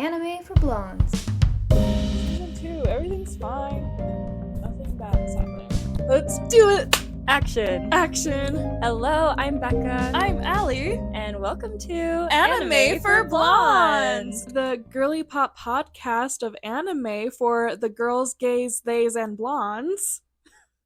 Anime for Blondes. Season 2, everything's fine. Nothing bad is happening. Let's do it! Action! Hello, I'm Becca. I'm Ali. And welcome to Anime for Blondes! The girly pop podcast of anime for the girls, gays, theys, and blondes.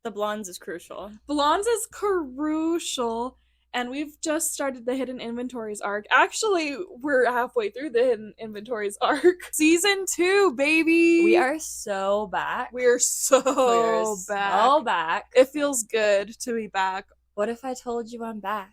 The blondes is crucial. Blondes is crucial. And we've just started the Hidden Inventories arc. Actually, we're halfway through the Hidden Inventories arc. Season 2, baby! We are so back. We're so back. It feels good to be back. What if I told you I'm back?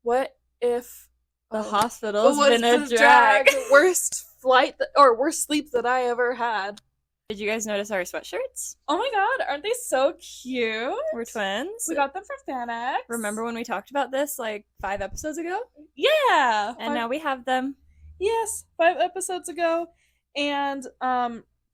What if The hospital's was been a the drag. Worst worst sleep that I ever had. Did you guys notice our sweatshirts? Oh my god, aren't they so cute? We're twins. We got them from FanX. Remember when we talked about this like 5 episodes ago? Yeah! And now we have them. Yes, 5 episodes ago. And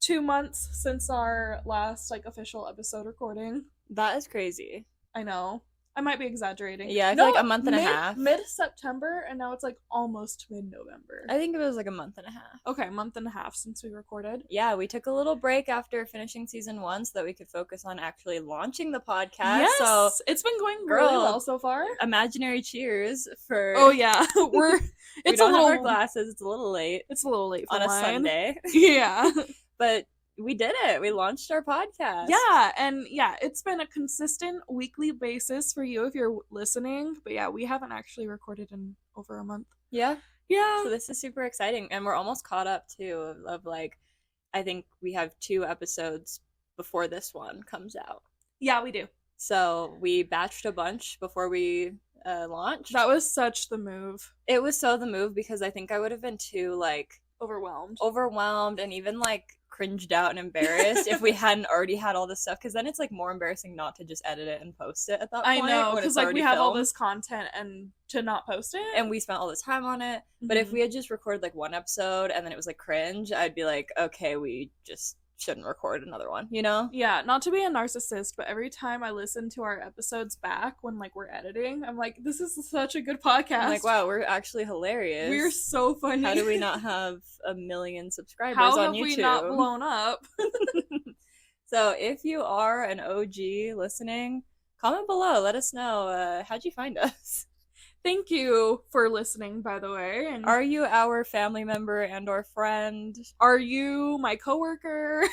2 months since our last official episode recording. That is crazy. I know. I might be exaggerating. Yeah, I feel like a month and a half. Mid-September, and now it's almost mid-November. I think it was like a month and a half. Okay, a month and a half since we recorded. Yeah, we took a little break after finishing season 1 so that we could focus on actually launching the podcast. Yes! So It's been going really well so far. Imaginary cheers for... Oh yeah, we it's don't a little have our glasses. It's a little late. It's a little late for on a mine. Sunday. Yeah. But we did it. We launched our podcast. Yeah, and it's been a consistent weekly basis for you if you're listening. But yeah, we haven't actually recorded in over a month. Yeah. Yeah. So this is super exciting. And we're almost caught up too of I think we have 2 episodes before this one comes out. Yeah, we do. So we batched a bunch before we launched. That was such the move. It was so the move because I think I would have been too overwhelmed and even cringed out and embarrassed if we hadn't already had all this stuff, because then it's more embarrassing not to just edit it and post it at that point. I know, because we have filmed. all this content and to not post it, and we spent all this time on it. Mm-hmm. But if we had just recorded 1 episode and then it was cringe, I'd be okay, we just shouldn't record another one, you know? Yeah, not to be a narcissist, but every time I listen to our episodes back when we're editing, I'm this is such a good podcast. I'm wow, we're actually hilarious. We're so funny. How do we not have 1 million subscribers How on YouTube? have we not blown up? So if you are an OG listening, comment below. Let us know. How'd you find us? Thank you for listening, by the way. And are you our family member and or friend? Are you my coworker?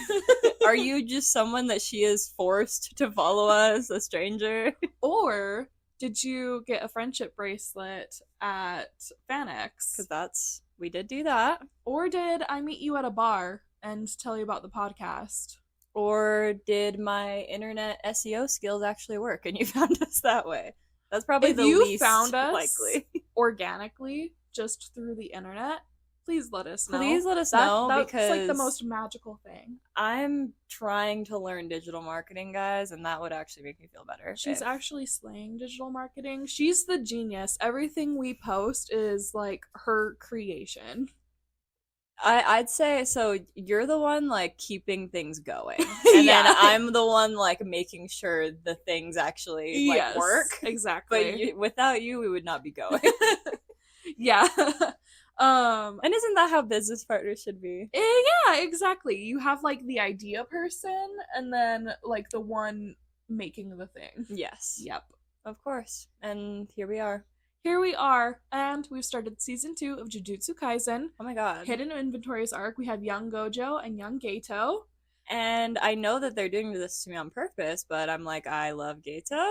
Are you just someone that she is forced to follow us, a stranger? Or did you get a friendship bracelet at FanX? Because we did do that. Or did I meet you at a bar and tell you about the podcast? Or did my internet SEO skills actually work and you found us that way? That's probably if the you least found us likely. Organically, just through the internet, please let us know. Please let us know, because that's the most magical thing. I'm trying to learn digital marketing, guys, and that would actually make me feel better. She's actually slaying digital marketing. She's the genius. Everything we post is her creation. I'd say, so you're the one keeping things going, and yeah. then I'm the one making sure the things actually yes, work. Exactly. But without you, we would not be going. Yeah. And isn't that how business partners should be? Yeah, exactly. You have the idea person, and then the one making the thing. Yes. Yep. Of course. And here we are. Here we are, and we've started season 2 of Jujutsu Kaisen. Oh my god. Hidden Inventories arc. We have young Gojo and young Geto. And I know that they're doing this to me on purpose, but I'm I love Geto.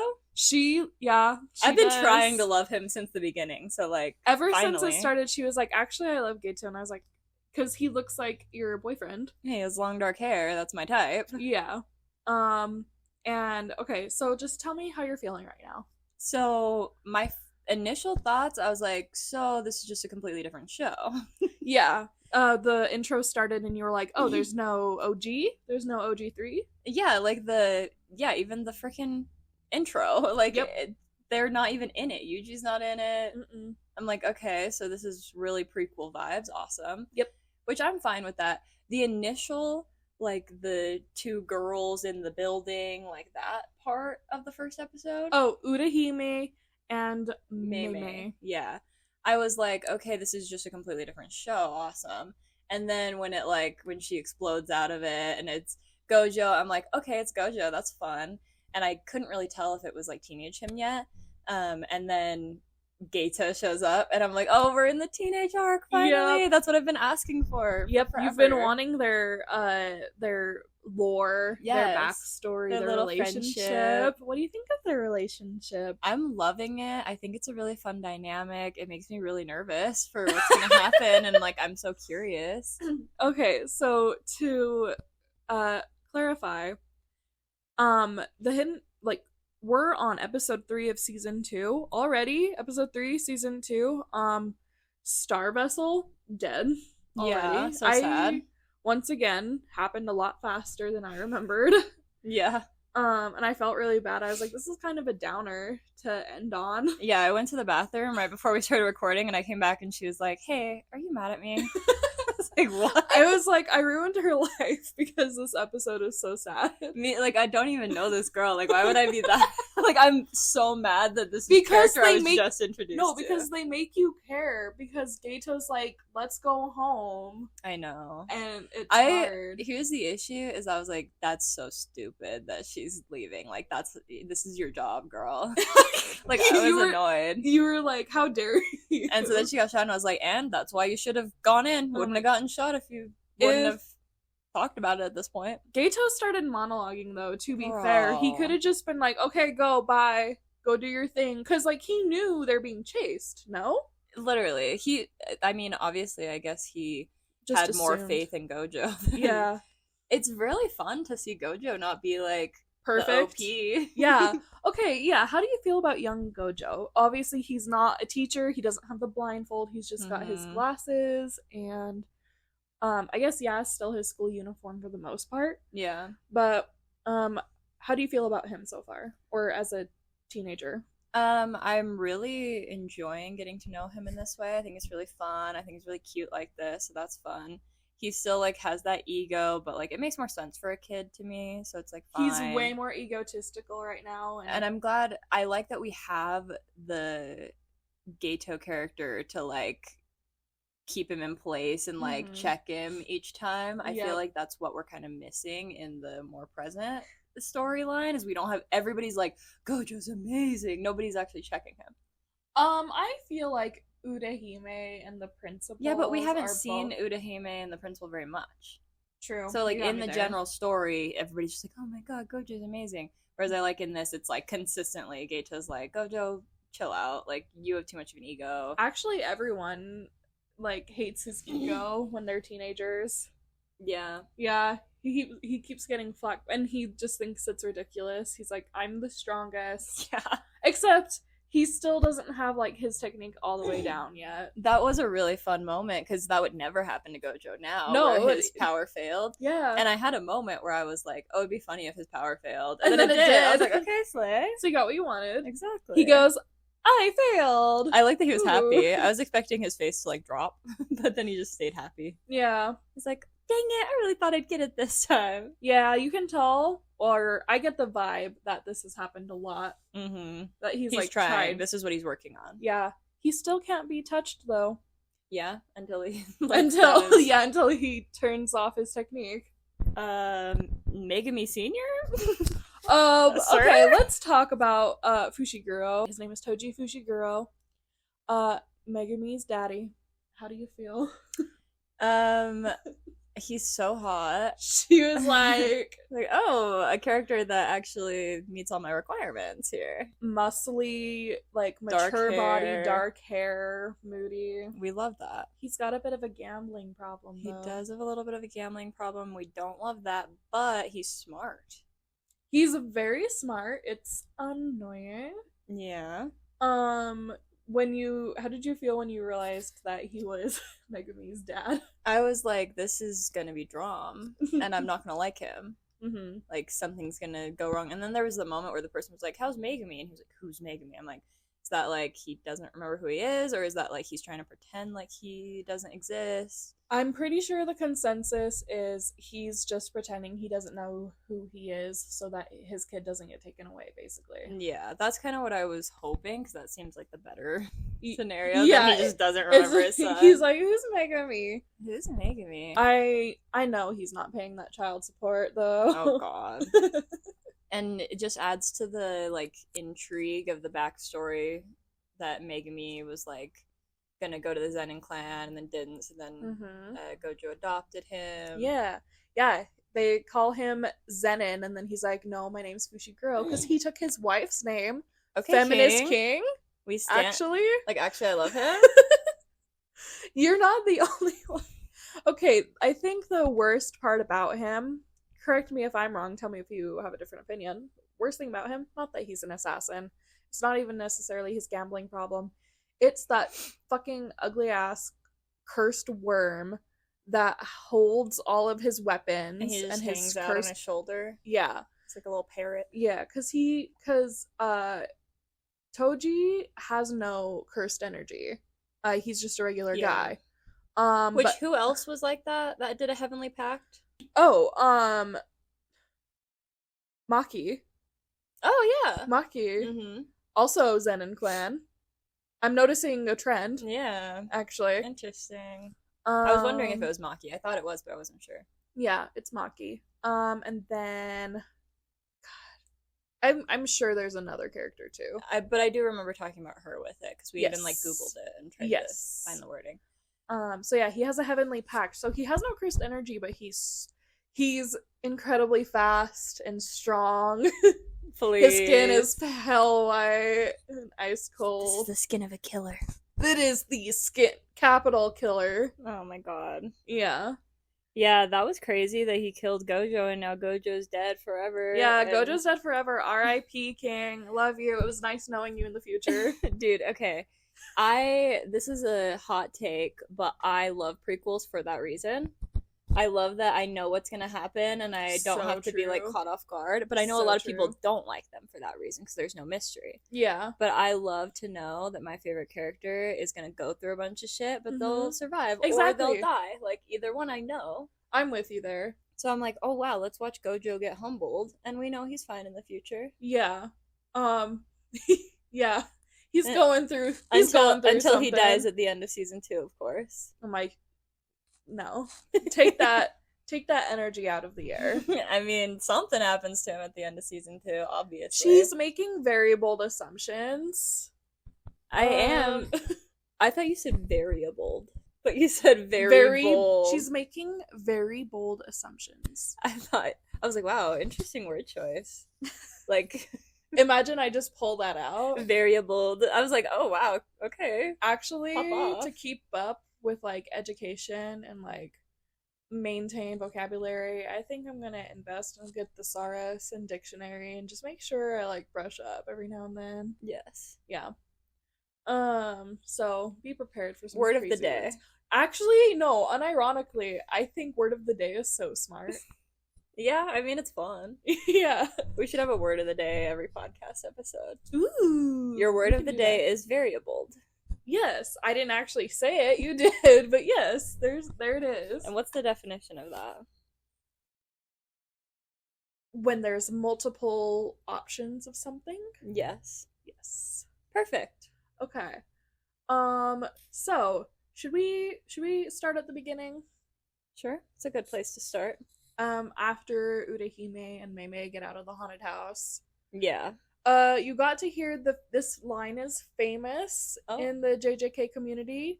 I've been trying to love him since the beginning, so ever finally. Since it started, she was actually I love Geto, and I was because he looks like your boyfriend. He has long dark hair, that's my type. Yeah. And okay, so just tell me how you're feeling right now. So my initial thoughts, I was so this is just a completely different show. Yeah. The intro started and you were oh, there's no OG? There's no OG3? Yeah, even the freaking intro. Yep. They're not even in it. Yuji's not in it. Mm-mm. I'm okay, so this is really prequel vibes. Awesome. Yep. Which I'm fine with that. The initial, the 2 girls in the building, that part of the first episode. Oh, Urahime and Mei. Yeah. I was okay, this is just a completely different show. Awesome. And then when she explodes out of it and it's Gojo, I'm like, okay, it's Gojo, that's fun. And I couldn't really tell if it was like teenage him yet. And then Gato shows up, and I'm like, oh, we're in the teenage arc finally. Yep. That's what I've been asking for. Yep, forever. You've been wanting their lore, yes, their backstory, their relationship. Friendship. What do you think of their relationship? I'm loving it. I think it's a really fun dynamic. It makes me really nervous for what's gonna happen, and like I'm so curious. Okay, so to clarify, the hidden, like, we're on episode 3 of season 2 already. Episode 3, season 2. Star Vessel dead already. Yeah, so sad. Once again, happened a lot faster than I remembered. Yeah. And I felt really bad. I was like, this is kind of a downer to end on. Yeah, I went to the bathroom right before we started recording, and I came back and she was like, hey, are you mad at me? I was like, what? I was like, I ruined her life because this episode is so sad. Me, like, I don't even know this girl. Like, why would I be that? Like, I'm so mad that this is character I was just introduced to. No, because they make you care. Because Gato's like, let's go home. I know. And it's hard. Here's the issue, is I was like, that's so stupid that she's leaving. Like, this is your job, girl. Like, I was annoyed. You were like, how dare you? And so then she got shot, and I was like, and that's why you should have gone in. Wouldn't have gotten shot if you wouldn't have talked about it at this point. Gato started monologuing, though, to be fair. He could have just been like, okay, go, bye. Go do your thing. Because, like, he knew they're being chased, no? Literally. Obviously, I guess he just had more faith in Gojo. Yeah. It's really fun to see Gojo not be, like, perfect. The OP. Yeah. Okay, yeah. How do you feel about young Gojo? Obviously, he's not a teacher. He doesn't have the blindfold. He's just got his glasses and... I guess, yeah, still his school uniform for the most part. Yeah. But, how do you feel about him so far? Or as a teenager? I'm really enjoying getting to know him in this way. I think it's really fun. I think he's really cute like this, so that's fun. He still, like, has that ego, but, like, it makes more sense for a kid to me, so it's, like, fine. He's way more egotistical right now. And I'm glad, I like that we have the Gato character to, like, keep him in place and like check him each time. I feel like that's what we're kind of missing in the more present storyline, is we don't have everybody's like, Gojo's amazing, nobody's actually checking him. I feel like Urahime and the principal, but we haven't seen Urahime and the principal very much. True. So like in the general story, everybody's just like, oh my god, Gojo's amazing, whereas I like in this, it's like consistently Gato's like, Gojo, chill out, like you have too much of an ego. Actually, everyone like hates his ego when they're teenagers. Yeah, he keeps getting flack, and he just thinks it's ridiculous. He's like, I'm the strongest. Yeah, except he still doesn't have like his technique all the way down yet. That was a really fun moment, because that would never happen to Gojo now. No, where his power failed. Yeah, and I had a moment where I was like, oh, it'd be funny if his power failed, and then it did. I was like, okay, slay. So you got what you wanted. Exactly. He goes, I failed. I like that he was happy. I was expecting his face to like drop, but then he just stayed happy. Yeah. He's like, dang it, I really thought I'd get it this time. Yeah, you can tell, or I get the vibe that this has happened a lot. That he's like trying. This is what he's working on. Yeah. He still can't be touched though. Yeah, until he until he turns off his technique. Megumi Senior? Okay, let's talk about Fushiguro. His name is Toji Fushiguro. Megumi's daddy. How do you feel? He's so hot. She was like, oh, a character that actually meets all my requirements here. Muscly, like mature body, dark hair, moody. We love that. He's got a bit of a gambling problem, though. He does have a little bit of a gambling problem. We don't love that, but he's smart. He's very smart. It's annoying. Yeah. How did you feel when you realized that he was Megumi's dad? I was like, this is gonna be Drum, and I'm not gonna like him. Like, something's gonna go wrong. And then there was the moment where the person was like, how's Megumi? And he was like, who's Megumi? I'm like, it's that like he doesn't remember who he is, or is that like he's trying to pretend like he doesn't exist? I'm pretty sure the consensus is he's just pretending he doesn't know who he is so that his kid doesn't get taken away, basically. Yeah, that's kind of what I was hoping, because that seems like the better scenario. Yeah, that he just doesn't remember his son. He's like, who's making me? Who's making me? I know he's not paying that child support, though. Oh, God. And it just adds to the, like, intrigue of the backstory that Megami was, like, gonna go to the Zenin clan and then didn't, so then Gojo adopted him. Yeah. They call him Zenin, and then he's like, no, my name's Fushiguro, because he took his wife's name. Okay, Feminist King. We stand. Actually, I love him. You're not the only one. Okay, I think the worst part about him, correct me if I'm wrong, tell me if you have a different opinion. Worst thing about him, not that he's an assassin. It's not even necessarily his gambling problem. It's that fucking ugly ass cursed worm that holds all of his weapons and he just hangs his out on his shoulder. Yeah. It's like a little parrot. Yeah, because Toji has no cursed energy. He's just a regular guy. Who else was like that did a heavenly pact? Oh, Maki. Oh, yeah. Maki. Mm-hmm. Also Zenin clan. I'm noticing a trend. Yeah. Actually. Interesting. I was wondering if it was Maki. I thought it was, but I wasn't sure. Yeah, it's Maki. And then I'm sure there's another character too. But I do remember talking about her with it, because we even like Googled it and tried to find the wording. So yeah, he has a heavenly pact. So he has no cursed energy, but he's incredibly fast and strong. His skin is pale white and ice cold. This is the skin of a killer. It is the skin capital killer. Oh my god. Yeah. Yeah, that was crazy that he killed Gojo and now Gojo's dead forever. Yeah, Gojo's dead forever. R.I.P. King. Love you. It was nice knowing you in the future. Dude, okay. This is a hot take, but I love prequels for that reason. I love that I know what's gonna happen and I don't have to be like caught off guard. But I know a lot of people don't like them for that reason, because there's no mystery. Yeah. But I love to know that my favorite character is gonna go through a bunch of shit, but they'll survive. Exactly. Or they'll die. Like, either one I know. I'm with you there. So I'm like, oh wow, let's watch Gojo get humbled, and we know he's fine in the future. Yeah. Yeah. He's going through until something. He dies at the end of season 2, of course. I'm like, no. Take that energy out of the air. I mean, something happens to him at the end of season 2, obviously. She's making very bold assumptions. I am. I thought you said very bold, but you said very bold. She's making very bold assumptions. I was like, wow, interesting word choice. Like, imagine I just pull that out. Very bold. I was like, oh wow, okay. Actually, to keep up with like education and like maintain vocabulary, I think I'm gonna invest in get thesaurus and dictionary and just make sure I like brush up every now and then. Yes. Yeah. So be prepared for some word of the day. Words. Actually, no, unironically, I think word of the day is so smart. Yeah, I mean, it's fun. Yeah. We should have a word of the day every podcast episode. Ooh. Your word of the day is variable. Yes, I didn't actually say it. You did, but yes, there it is. And what's the definition of that? When there's multiple options of something? Yes. Yes. Perfect. Okay. So, should we start at the beginning? Sure. It's a good place to start. After Urahime and Mei get out of the haunted house. Yeah. You got to hear this line is famous in the JJK community.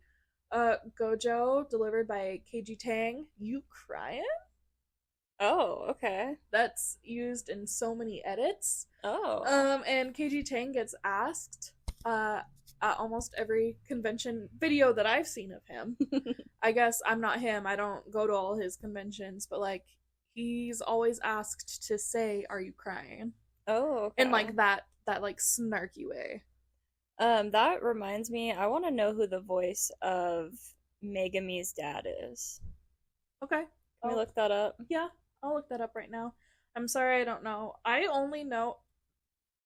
Gojo, delivered by KG Tang. You crying? Oh, okay. That's used in so many edits. Oh. And KG Tang gets asked at almost every convention video that I've seen of him. I guess I'm not him. I don't go to all his conventions, but like he's always asked to say, "Are you crying?" Oh, okay. In like that like snarky way. That reminds me, I want to know who the voice of Megami's dad is. Okay. Can we look that up? Yeah, I'll look that up right now. I'm sorry, I don't know. I only know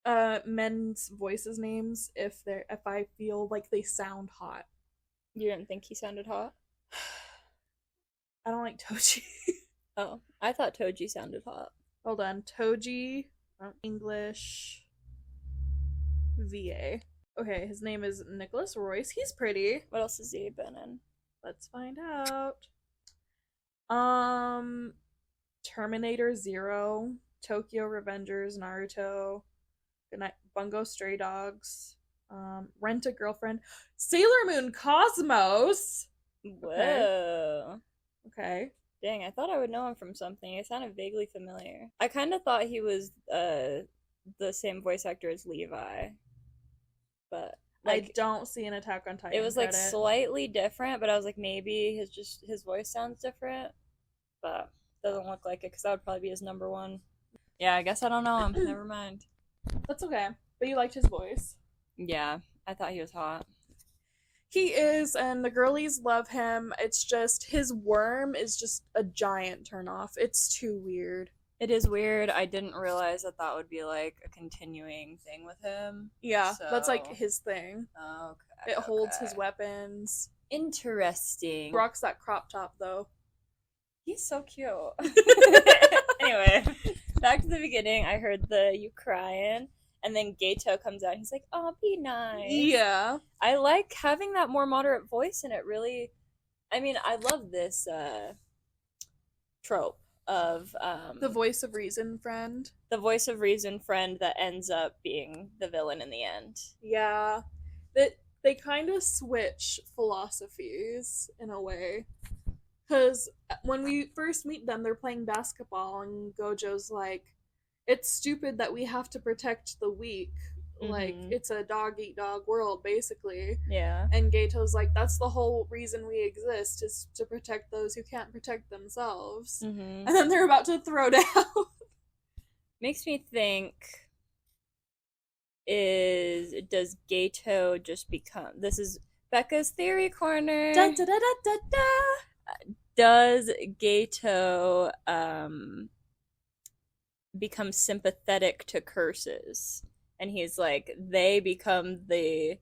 men's voices names if I feel like they sound hot. You didn't think he sounded hot? I don't like Toji. Oh, I thought Toji sounded hot. Hold on. Toji, English, VA. Okay, his name is Nicholas Royce. He's pretty. What else has he been in? Let's find out. Terminator Zero, Tokyo Revengers, Naruto, Goodnight Bungo Stray Dogs, Rent a Girlfriend, Sailor Moon Cosmos. Whoa. Okay. Dang, I thought I would know him from something. It sounded vaguely familiar. I kind of thought he was the same voice actor as Levi, but I don't see an Attack on Titan. It was like slightly different, but I was like, maybe his voice sounds different, but doesn't look like it because that would probably be his number one. Yeah, I guess I don't know him. Never mind. That's okay. But you liked his voice. Yeah, I thought he was hot. He is, and the girlies love him. It's just his worm is just a giant turnoff. It's too weird. It is weird. I didn't realize that would be like a continuing thing with him. Yeah, so... that's like his thing. Okay. It holds his weapons. Interesting. He rocks that crop top though. He's so cute. Anyway, back to the beginning. I heard you crying. And then Gato comes out. He's like, "Oh, be nice." Yeah. I like having that more moderate voice, and it really, I mean, I love this trope of the voice of reason friend. The voice of reason friend that ends up being the villain in the end. Yeah. That they kind of switch philosophies in a way. Because when we first meet them, they're playing basketball, and Gojo's like, it's stupid that we have to protect the weak. Mm-hmm. Like, it's a dog-eat-dog world, basically. Yeah. And Gato's like, that's the whole reason we exist, is to protect those who can't protect themselves. Mm-hmm. And then they're about to throw down. Makes me think, does Gato just become... This is Becca's Theory Corner. Da, da, da, da, da, da. Does Gato, become sympathetic to curses, and he's like, they become the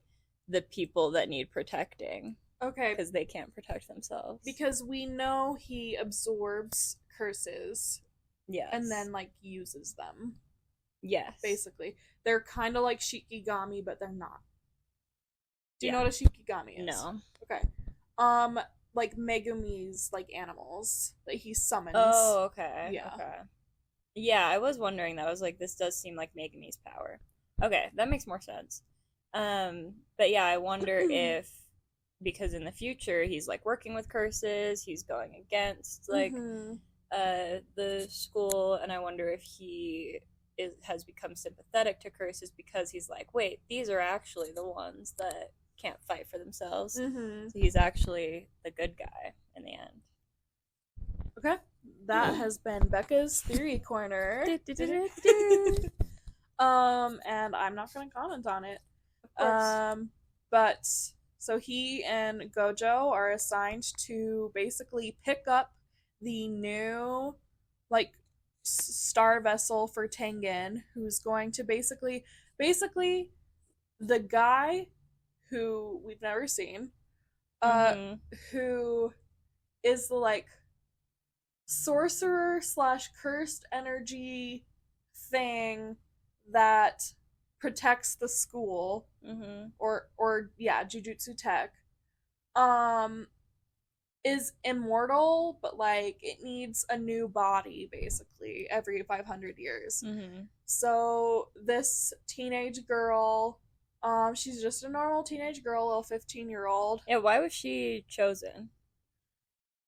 people that need protecting. Okay. Because they can't protect themselves. Because we know he absorbs curses. Yes. And then, like, uses them. Yes. Basically. They're kind of like Shikigami, but they're not. Do you know what a Shikigami is? No. Okay. Like Megumi's, like, animals that he summons. Oh, okay. Yeah. Okay. Yeah, I was wondering that. I was like, this does seem like Megumi's power. Okay, that makes more sense. But yeah, I wonder if, because in the future he's like working with curses, he's going against like the school, and I wonder if he has become sympathetic to curses because he's like, wait, these are actually the ones that can't fight for themselves. So he's actually the good guy in the end. Okay. That has been Becca's Theory Corner. And I'm not going to comment on it. Of course. But so he and Gojo are assigned to basically pick up the new, like, star vessel for Tengen, who's going to basically the guy who we've never seen, who is the, like, sorcerer / cursed energy thing that protects the school, or Jujutsu Tech, is immortal, but like it needs a new body basically every 500 years. So this teenage girl, she's just a normal teenage girl, a little 15-year-old. Yeah, why was she chosen?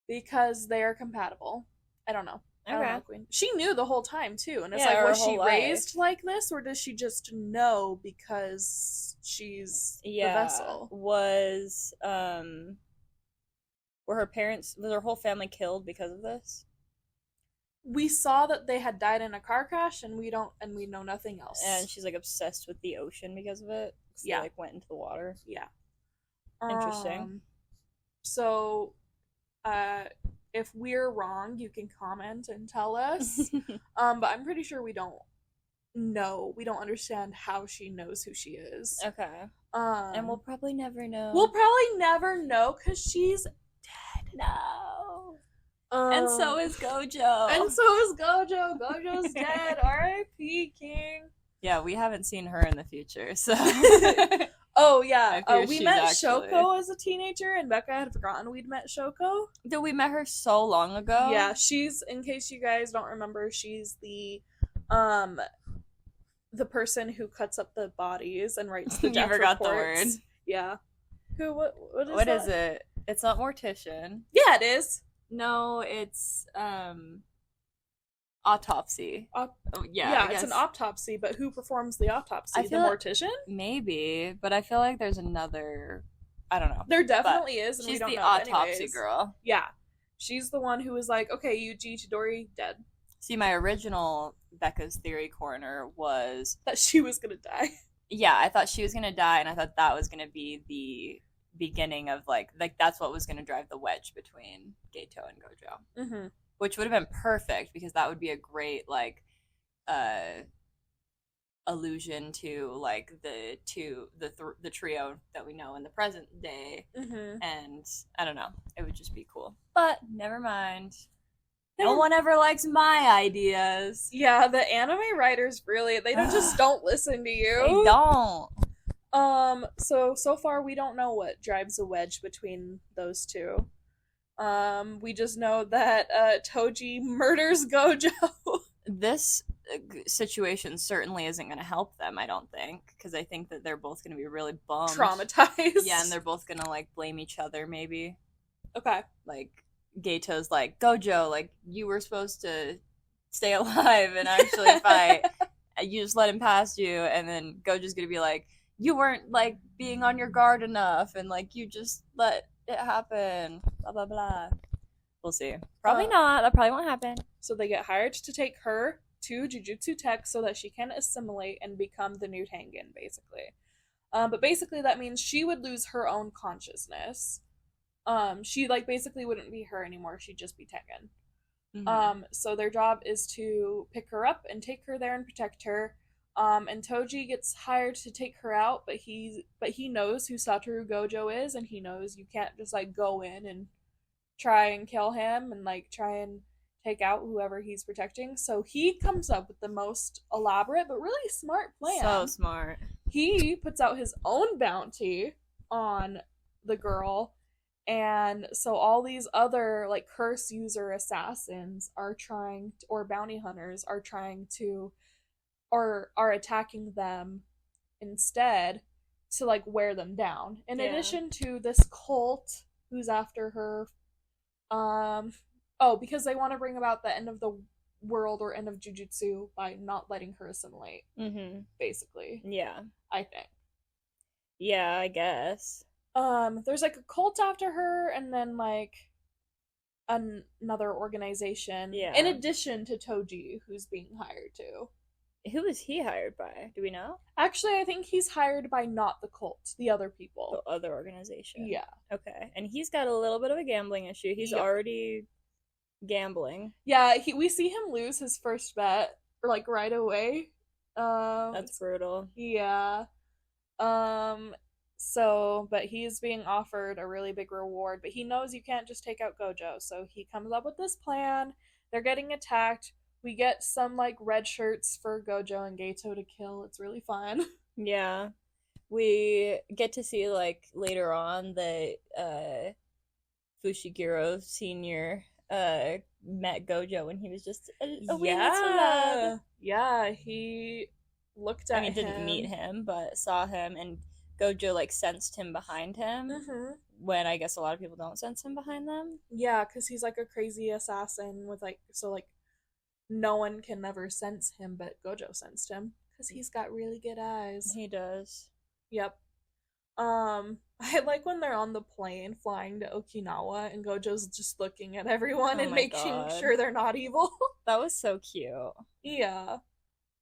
Because they are compatible. I don't know. Okay. I don't know, Queen. She knew the whole time too, and it's like, was she raised like this, or does she just know because she's the vessel? Was her whole family killed because of this? We saw that they had died in a car crash, and we know nothing else. And she's like obsessed with the ocean because of it. Yeah, they, like, went into the water. Yeah. Interesting. So, if we're wrong, you can comment and tell us. But I'm pretty sure we don't know. We don't understand how she knows who she is. Okay. And we'll probably never know. We'll probably never know because she's dead. No. And so is Gojo. And so is Gojo. Gojo's dead. R.I.P. King. Yeah, we haven't seen her in the future, so. Oh, yeah. We met Shoko as a teenager, and Becca had forgotten we'd met Shoko. Did we met her so long ago? Yeah, she's, in case you guys don't remember, she's the person who cuts up the bodies and writes the death reports. The word. Yeah. Who, what is What that? is it? It's not mortician. Yeah, it is. No, it's, autopsy. Yeah, it's an autopsy, but who performs the autopsy? The mortician? Maybe, but I feel like there's another. I don't know. There definitely is, and she's we don't the know autopsy anyways. girl. Yeah, she's the one who was like, "Okay, Yuji Chidori dead." See, my original Becca's theory corner was that she was gonna die. Yeah, I thought she was gonna die, and I thought that was gonna be the beginning of like that's what was gonna drive the wedge between Geto and Gojo. Mm-hmm. Which would have been perfect because that would be a great like allusion to like the trio that we know in the present day. Mm-hmm. And I don't know, it would just be cool. But never mind. No one ever likes my ideas. Yeah, the anime writers really they don't listen to you. They don't. So far we don't know what drives a wedge between those two. We just know that Toji murders Gojo. This situation certainly isn't going to help them, I don't think, because I think that they're both going to be really bummed. Traumatized. Yeah, and they're both going to, like, blame each other, maybe. Okay. Like, Gato's like, Gojo, like, you were supposed to stay alive and actually fight. You just let him past you, and then Gojo's going to be like, you weren't, like, being on your guard enough, and, like, you just let it happen, blah blah blah. We'll see. Probably not. That probably won't happen. So they get hired to take her to Jujutsu Tech so that she can assimilate and become the new Tengen, basically. But basically that means she would lose her own consciousness. She like basically wouldn't be her anymore. She'd just be Tengen. Mm-hmm. So their job is to pick her up and take her there and protect her. And Toji gets hired to take her out, but he knows who Satoru Gojo is, and he knows you can't just like go in and try and kill him and like try and take out whoever he's protecting. So he comes up with the most elaborate but really smart plan. So smart. He puts out his own bounty on the girl, and so all these other like curse user assassins are trying to, or bounty hunters are trying to or are attacking them instead to like wear them down. In addition to this cult who's after her, because they want to bring about the end of the world or end of Jujutsu by not letting her assimilate. Mm-hmm. Basically. Yeah. I think. Yeah, I guess. There's like a cult after her, and then like another organization. Yeah. In addition to Toji, who's being hired too. Who is he hired by? Do we know? Actually, I think he's hired by not the cult, the other people. The other organization. Yeah. Okay. And he's got a little bit of a gambling issue. He's already gambling. Yeah, we see him lose his first bet, like, right away. That's brutal. Yeah. But he's being offered a really big reward, but he knows you can't just take out Gojo, so he comes up with this plan. They're getting attacked. We get some, like, red shirts for Gojo and Geto to kill. It's really fun. Yeah. We get to see, like, later on that Fushiguro Sr. Met Gojo when he was just a wee little lad. Yeah, he looked at him. Didn't meet him, but saw him, and Gojo, like, sensed him behind him. Mm-hmm. When I guess a lot of people don't sense him behind them. Yeah, because he's, like, a crazy assassin with, like, so, like, no one can never sense him, but Gojo sensed him because he's got really good eyes. He does. Yep. I like when they're on the plane flying to Okinawa and Gojo's just looking at everyone and making sure they're not evil. That was so cute. Yeah.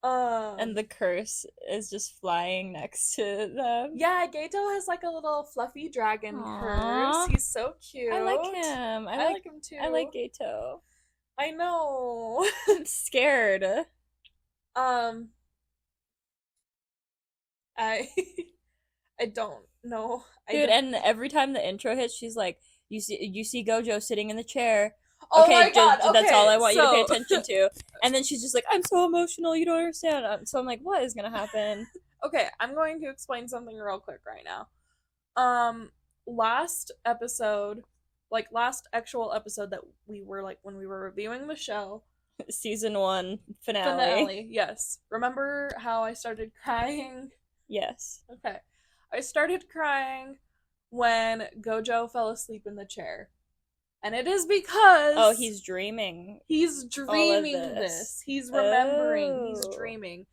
And the curse is just flying next to them. Yeah, Geto has like a little fluffy dragon curse. He's so cute. I like him. I like him too. I like Geto. I know. I'm scared. I I don't know. Dude, and every time the intro hits, she's like, you see Gojo sitting in the chair. Oh Okay, my god. that's all Okay. I want you to pay attention to. And then she's just like, I'm so emotional, you don't understand. So I'm like, what is gonna happen? Okay, I'm going to explain something real quick right now. Last episode, like last actual episode that we were like when we were reviewing the show, Season 1 finale, yes. Remember how I started crying? Yes. Okay. I started crying when Gojo fell asleep in the chair. And it is because he's dreaming. He's dreaming this. He's remembering. He's Oh. dreaming.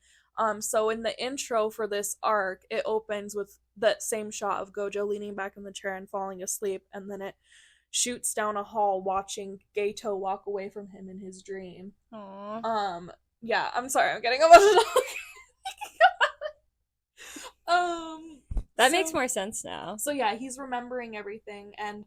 So in the intro for this arc, it opens with that same shot of Gojo leaning back in the chair and falling asleep, and then it shoots down a hall watching Gato walk away from him in his dream. Aww. Yeah, I'm sorry, I'm getting emotional. That makes more sense now. So yeah, he's remembering everything, and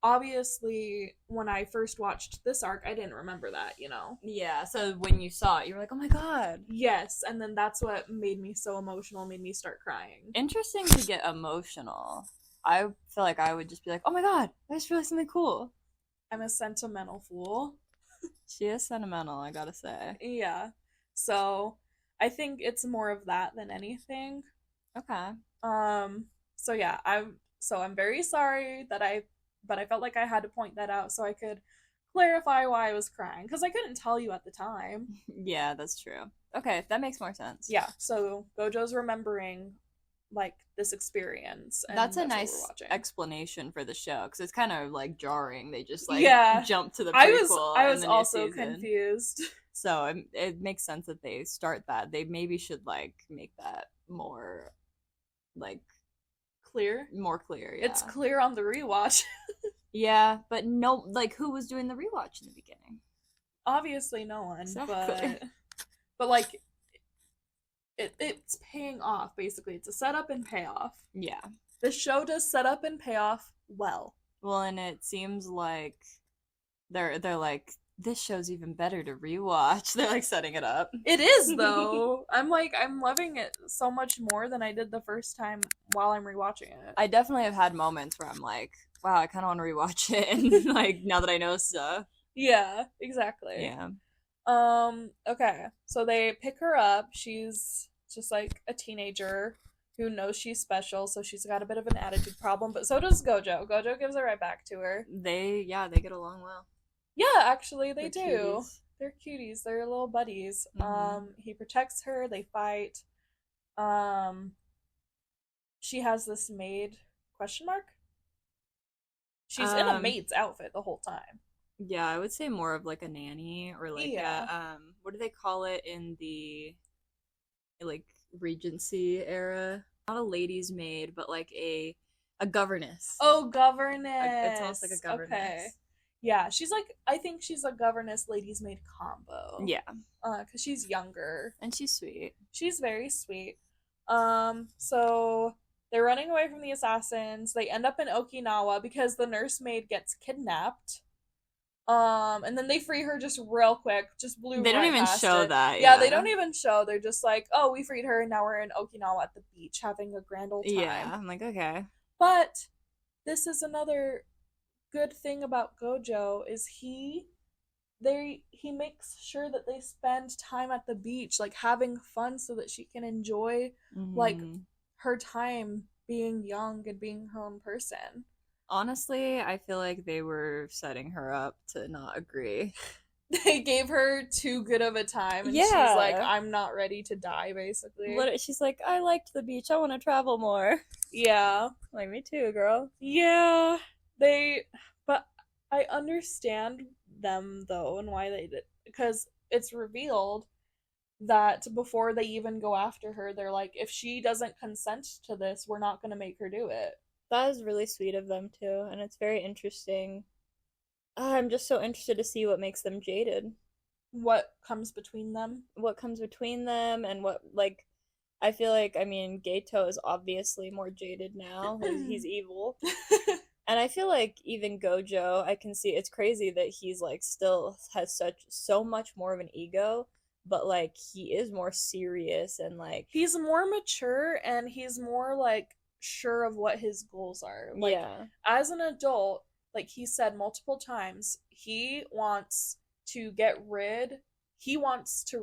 obviously when I first watched this arc, I didn't remember that, you know? Yeah, so when you saw it, you were like, oh my god. Yes, and then that's what made me so emotional, made me start crying. Interesting to get emotional. I feel like I would just be like, oh my god, I just realized something cool. I'm a sentimental fool. She is sentimental, I gotta say. Yeah. So I think it's more of that than anything. Okay. So yeah, I'm very sorry but I felt like I had to point that out so I could clarify why I was crying, because I couldn't tell you at the time. Yeah, that's true. Okay, that makes more sense. Yeah, so Gojo's remembering like this experience, and that's a nice explanation for the show, because it's kind of like jarring. They just like jump to the prequel. I was also confused. So it makes sense that they start that. They maybe should like make that more like more clear. Yeah. It's clear on the rewatch. Yeah, but no, like, who was doing the rewatch in the beginning? Obviously no one. Exactly. But like it's paying off, basically. It's a setup and payoff. Yeah. The show does set up and payoff well. Well, and it seems like they're like, this show's even better to rewatch. They're like setting it up. It is though. I'm loving it so much more than I did the first time while I'm rewatching it. I definitely have had moments where I'm like, wow, I kind of want to rewatch it, and like now that I know stuff. Yeah, exactly. Yeah. Okay. So they pick her up. She's just like a teenager who knows she's special, so she's got a bit of an attitude problem, but so does Gojo. Gojo gives it right back to her. They get along well. Yeah, actually they do. Cuties. They're cuties. They're little buddies. Mm-hmm. He protects her, they fight. She has this maid ? She's in a maid's outfit the whole time. Yeah, I would say more of like a nanny, or like what do they call it in the like Regency era? Not a lady's maid, but like a governess. Oh, governess. It's almost like a governess. Okay. Yeah, she's like, I think she's a governess lady's maid combo. Yeah. Because she's younger. And she's sweet. She's very sweet. So they're running away from the assassins. They end up in Okinawa because the nursemaid gets kidnapped. And then they free her just real quick. Just blew. They don't even show that. Yeah, they don't even show. They're just like, oh, we freed her, and now we're in Okinawa at the beach having a grand old time. Yeah, I'm like, okay. But this is another good thing about Gojo is he makes sure that they spend time at the beach, like having fun, so that she can enjoy like her time being young and being her own person. Honestly, I feel like they were setting her up to not agree. They gave her too good of a time, and she's like, I'm not ready to die, basically. She's like, I liked the beach, I want to travel more. Yeah. Like, me too, girl. Yeah. But I understand them, though, and why they did, because it's revealed that before they even go after her, they're like, if she doesn't consent to this, we're not going to make her do it. That is really sweet of them, too, and it's very interesting. I'm just so interested to see what makes them jaded. What comes between them? And what, like, I feel like, I mean, Gato is obviously more jaded now. He's evil. And I feel like even Gojo, I can see, it's crazy that he's, like, still has so much more of an ego, but like he is more serious and like he's more mature and he's more like sure of what his goals are. Like as an adult, like he said multiple times, he wants to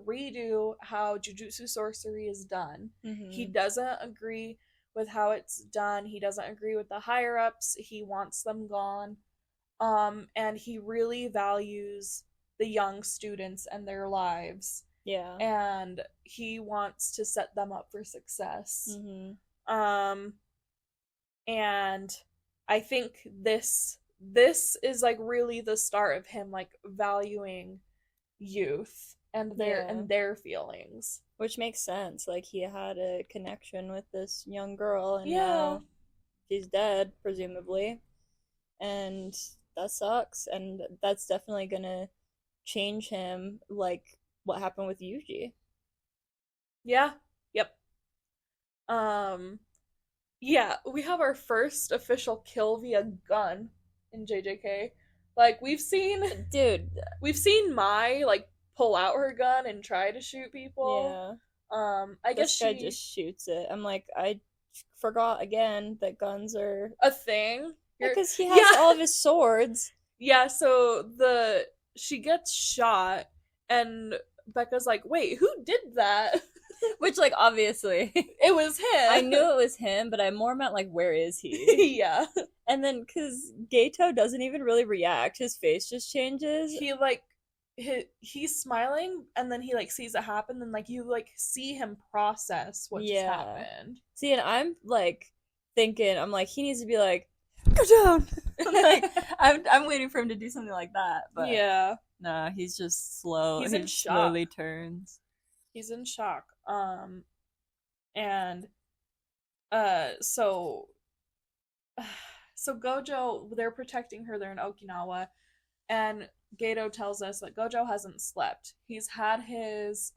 redo how Jujutsu sorcery is done. He doesn't agree with how it's done. He doesn't agree with the higher ups. He wants them gone. And he really values the young students and their lives. Yeah. And he wants to set them up for success. And I think this is like really the start of him like valuing youth and their feelings, which makes sense. Like he had a connection with this young girl and now she's dead presumably, and that sucks, and that's definitely gonna change him, like what happened with Yuji. Yeah. Yep. Yeah, we have our first official kill via gun in JJK. Like we've seen Mai like pull out her gun and try to shoot people. Yeah. I guess this guy just shoots it. I'm like, I forgot again that guns are a thing. Because he has all of his swords. Yeah, so she gets shot and Becca's like, wait, who did that? Which, like, obviously it was him. I knew it was him, but I more meant like, where is he? Yeah. And then because Gato doesn't even really react, his face just changes. He like he's smiling and then he like sees it happen and like you like see him process what just happened. See, and I'm like thinking, I'm like, he needs to be like, go down. Like I'm waiting for him to do something like that, but nah, he's just slow. He's in shock. Slowly turns. He's in shock. And so Gojo, they're protecting her. They're in Okinawa, and Gato tells us that Gojo hasn't slept. He's had his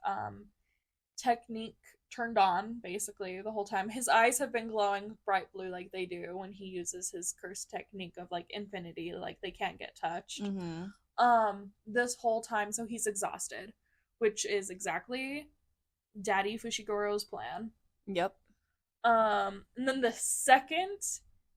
technique turned on basically the whole time. His eyes have been glowing bright blue like they do when he uses his cursed technique of like infinity, like they can't get touched. This whole time, so he's exhausted, which is exactly Daddy Fushigoro's plan. Yep. And then the second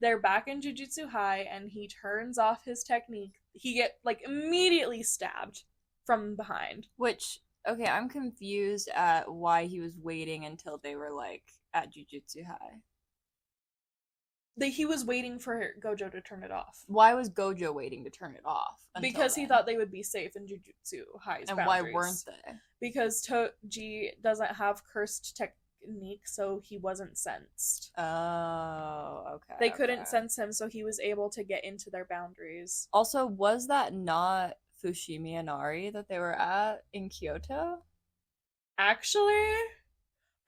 they're back in Jujutsu High and he turns off his technique, he get like immediately stabbed from behind. Which, okay, I'm confused at why he was waiting until they were like at Jujutsu High. He was waiting for Gojo to turn it off. Why was Gojo waiting to turn it off? Because he thought they would be safe in Jujutsu High's and boundaries. Why weren't they? Because Toji doesn't have cursed technique, so he wasn't sensed. Oh, okay. They couldn't sense him, so he was able to get into their boundaries. Also, was that not Fushimi Inari that they were at in Kyoto? Actually,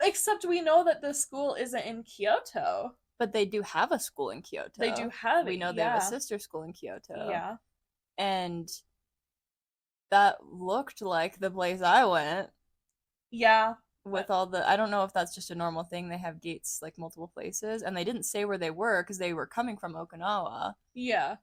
except we know that the school isn't in Kyoto. But they do have a school in Kyoto. They do have it. We know they have a sister school in Kyoto. Yeah. And that looked like the place I went. Yeah. With all the, I don't know if that's just a normal thing. They have gates like multiple places, and they didn't say where they were because they were coming from Okinawa. Yeah.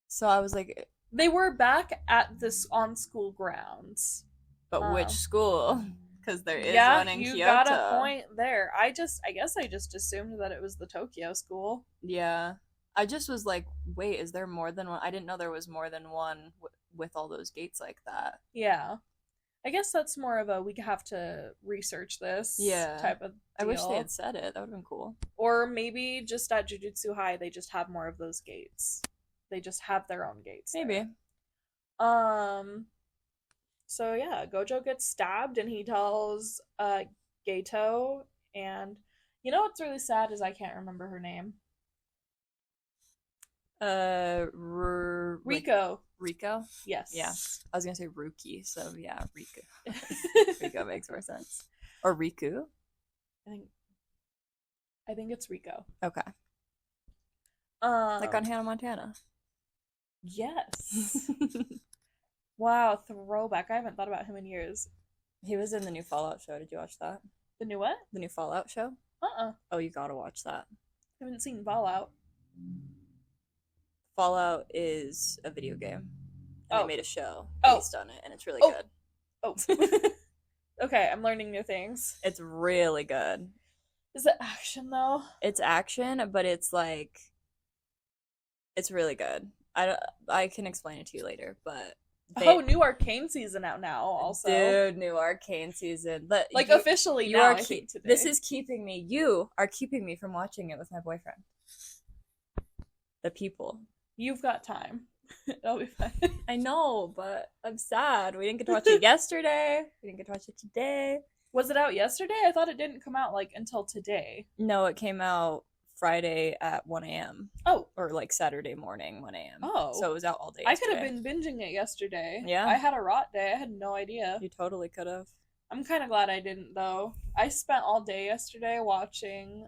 So I was like, they were back at this on school grounds. But which school? Because there is one in Kyoto. Yeah, you got a point there. I guess I just assumed that it was the Tokyo school. Yeah. I just was like, wait, is there more than one? I didn't know there was more than one with all those gates like that. Yeah. I guess that's more of a we have to research this type of deal. I wish they had said it. That would have been cool. Or maybe just at Jujutsu High, they just have more of those gates. They just have their own gates. Maybe. There. So yeah, Gojo gets stabbed and he tells Gato, and you know what's really sad is I can't remember her name. Riko. Riko? Yes. Yeah. I was gonna say Ruki, so yeah, Riko. Riko makes more sense. Or Riku? I think it's Riko. Okay. Like on Hannah Montana. Yes. Wow, throwback. I haven't thought about him in years. He was in the new Fallout show. Did you watch that? The new what? The new Fallout show? Oh, you gotta watch that. I haven't seen Fallout. Fallout is a video game. And they made a show based on it, and it's really good. Oh. Okay, I'm learning new things. It's really good. Is it action though? It's action, but it's like it's really good. I can explain it to you later, but new Arcane season out now also. Dude, new Arcane season. But like officially now, I think today. This is keeping me. You are keeping me from watching it with my boyfriend. The people. You've got time. It'll be fine. I know, but I'm sad. We didn't get to watch it yesterday. We didn't get to watch it today. Was it out yesterday? I thought it didn't come out like until today. No, it came out Friday at 1 a.m. Oh. Or like Saturday morning, 1 a.m. Oh. So it was out all day yesterday. I could have been binging it yesterday. Yeah. I had a rot day. I had no idea. You totally could have. I'm kind of glad I didn't, though. I spent all day yesterday watching,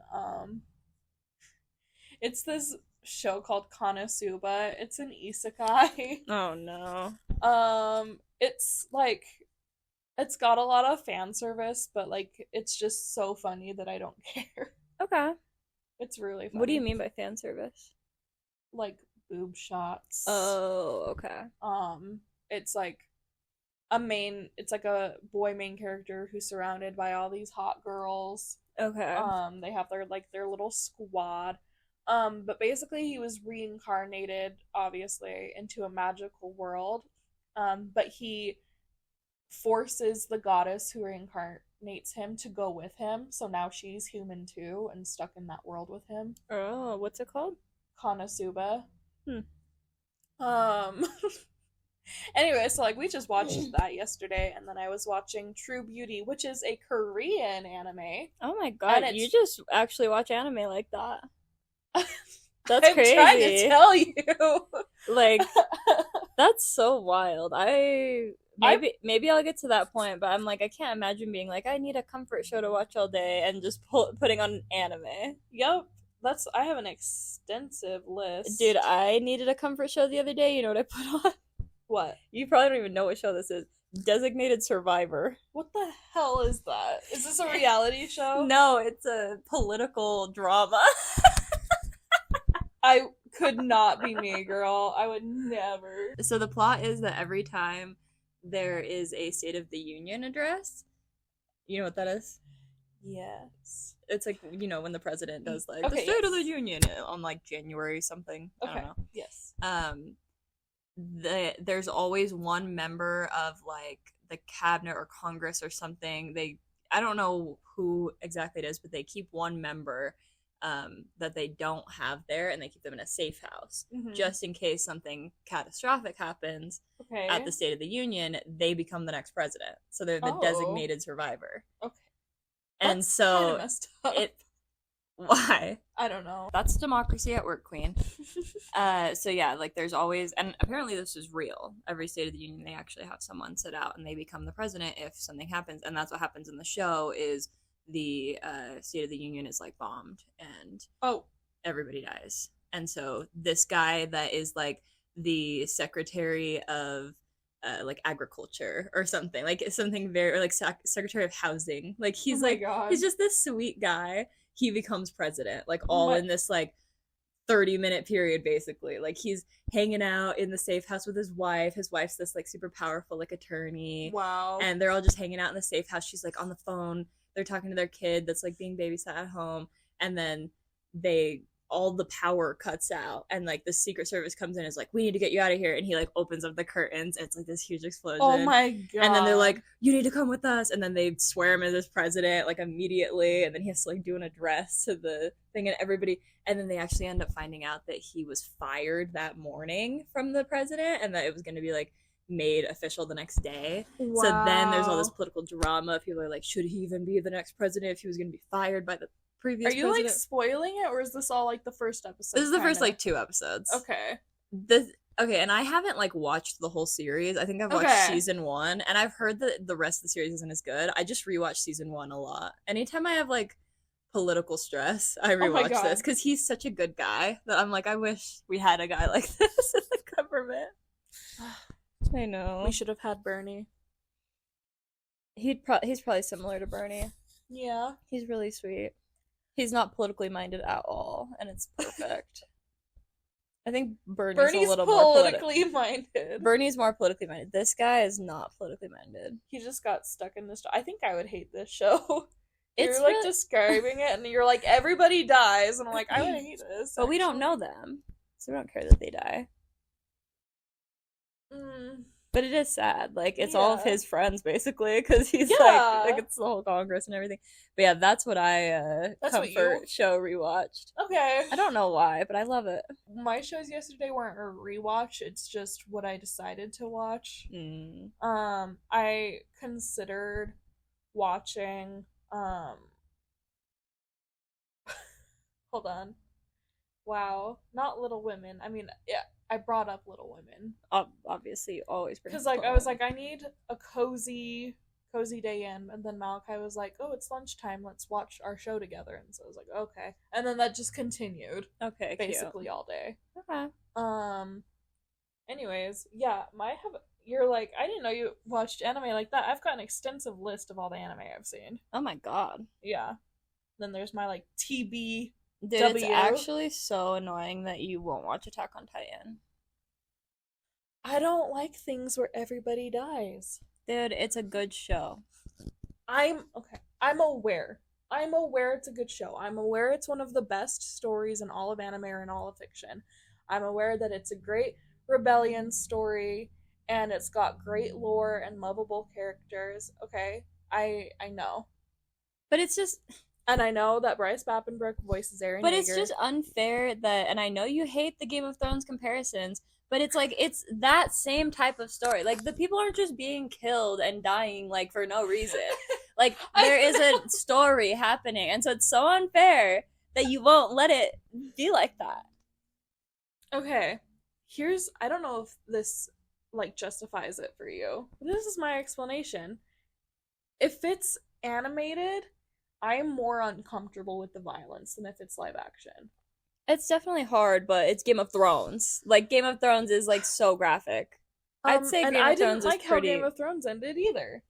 it's this show called Konosuba. It's an isekai. Oh, no. It's like, it's got a lot of fan service, but like, it's just so funny that I don't care. Okay. It's really funny. What do you mean by fan service? Like boob shots. Oh, okay. It's like it's like a boy main character who's surrounded by all these hot girls. Okay. They have their little squad. But basically he was reincarnated, obviously, into a magical world. But he forces the goddess who reincarnates him to go with him, so now she's human too and stuck in that world with him. Oh, what's it called? Konosuba. Anyway, so like we just watched that yesterday, and then I was watching True Beauty, which is a Korean anime. Oh my god, you just actually watch anime like that. That's I'm crazy. trying to tell you. Like, that's so wild. Maybe I'll get to that point, but I'm like, I can't imagine being like, I need a comfort show to watch all day and just putting on anime. Yep. I have an extensive list. Dude, I needed a comfort show the other day. You know what I put on? What? You probably don't even know what show this is. Designated Survivor. What the hell is that? Is this a reality show? No, it's a political drama. I could not be me, girl. I would never. So the plot is that every time there is a State of the Union address, you know what that is? Yes. It's like, you know, when the president does like the State of the Union on like January something. Okay. I don't know. Yes. There's always one member of like the cabinet or Congress or something. I don't know who exactly it is, but they keep one member that they don't have there, and they keep them in a safe house just in case something catastrophic happens at the State of the Union. They become the next president, so they're the designated survivor. Okay. And that's so messed up. Why? I don't know. That's democracy at work, queen. So yeah, like there's always, and apparently this is real. Every State of the Union, they actually have someone sit out and they become the president if something happens. And that's what happens in the show is the State of the Union is like bombed and everybody dies. And so this guy that is like the secretary of like agriculture or something, like something very, or like secretary of housing, like he's he's just this sweet guy. He becomes president, like all in this like 30-minute period, basically. Like he's hanging out in the safe house with his wife. His wife's this like super powerful like attorney. Wow. And they're all just hanging out in the safe house. She's like on the phone. They're talking to their kid that's like being babysat at home. And then all the power cuts out, and like the Secret Service comes in and is like, we need to get you out of here, and he like opens up the curtains, and it's like this huge explosion. Oh my god. And then they're like, you need to come with us, and then they swear him as president like immediately, and then he has to like do an address to the thing and everybody, and then they actually end up finding out that he was fired that morning from the president, and that it was going to be like made official the next day. Wow. So then there's all this political drama. People are like, should he even be the next president if he was going to be fired by the previous president? Are you like spoiling it, or is this all like the first episode? This is the first like 2 episodes. Okay. And I haven't like watched the whole series. I think I've watched season 1, and I've heard that the rest of the series isn't as good. I just rewatch season 1 a lot. Anytime I have like political stress, I rewatch this because he's such a good guy that I'm like, I wish we had a guy like this in the government. I know. We should have had Bernie. He's probably similar to Bernie. Yeah. He's really sweet. He's not politically minded at all, and it's perfect. I think Bernie's a little politically minded. Bernie's more politically minded. This guy is not politically minded. He just got stuck in this. I think I would hate this show. It's you're like really... describing it, and you're like, everybody dies, and I'm like, I would hate this. But we don't know them, so we don't care that they die. But it is sad. Like, it's all of his friends, basically, because he's like, it's the whole Congress and everything. But yeah, that's what I comfort show rewatched. Okay. I don't know why, but I love it. My shows yesterday weren't a rewatch. It's just what I decided to watch. I considered watching, hold on. Wow. Not Little Women. I mean, yeah. I brought up Little Women. Obviously, always. Because, like, I was like, I need a cozy day in. And then Malachi was like, oh, it's lunchtime. Let's watch our show together. And so I was like, okay. And then that just continued. Okay, basically cute. All day. Okay. Anyways, yeah, you're like, I didn't know you watched anime like that. I've got an extensive list of all the anime I've seen. Oh my god. Yeah. Then there's my, like, TB. Dude, it's actually so annoying that you won't watch Attack on Titan. I don't like things where everybody dies. Dude, it's a good show. I'm aware. I'm aware it's a good show. I'm aware it's one of the best stories in all of anime or in all of fiction. I'm aware that it's a great rebellion story and it's got great lore and lovable characters. Okay? I know. But it's just... And I know that Bryce Papenbrook voices Eren But Yeager. It's just unfair that, and I know you hate the Game of Thrones comparisons, but it's like, it's that same type of story. Like, the people aren't just being killed and dying, like, for no reason. Like, there is a story happening, and so it's so unfair that you won't let it be like that. Okay. I don't know if this, like, justifies it for you. This is my explanation. If it's animated... I'm more uncomfortable with the violence than if it's live action. It's definitely hard, but it's Game of Thrones. Like, Game of Thrones is, like, so graphic. I'd say Game of Thrones is pretty... And I didn't like how Game of Thrones ended either.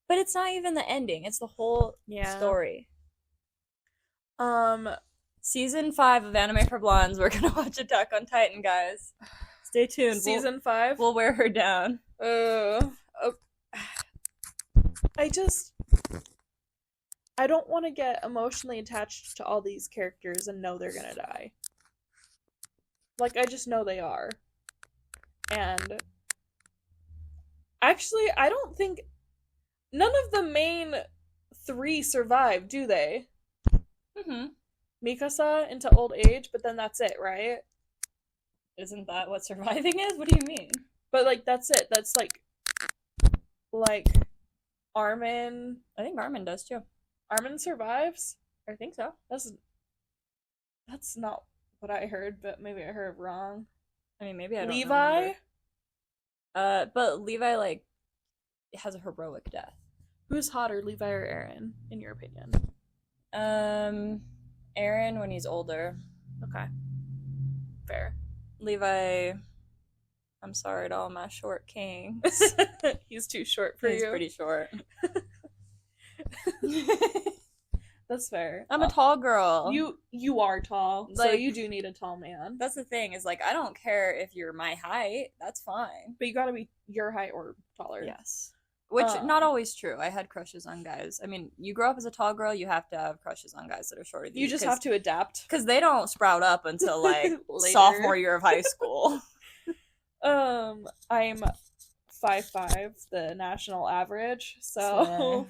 But it's not even the ending. It's the whole story. Season 5 of Anime for Blondes. We're gonna watch Attack on Titan, guys. Stay tuned. Season 5? We'll wear her down. I don't want to get emotionally attached to all these characters and know they're gonna die. Like, I just know they are. And actually, I don't think none of the main 3 survive, do they? Mikasa into old age, but then that's it, right? Isn't that what surviving is? What do you mean? But, like, that's it. That's like Armin. I think Armin does too. Armin survives? I think so. That's not what I heard, but maybe I heard wrong. I mean, maybe I don't Levi? Remember. But Levi, like, has a heroic death. Who's hotter, Levi or Eren, in your opinion? Eren when he's older. Okay. Fair. Levi, I'm sorry to all my short kings. He's too short for you. He's pretty short. That's fair. I'm a tall girl. You are tall, like, so you do need a tall man. That's the thing, is like, I don't care if you're my height, that's fine. But you gotta be your height or taller. Yes. Which, not always true. I had crushes on guys. I mean, you grow up as a tall girl, you have to have crushes on guys that are shorter than you. You just have to adapt. Because they don't sprout up until, like, sophomore year of high school. I'm 5'5", the national average, so...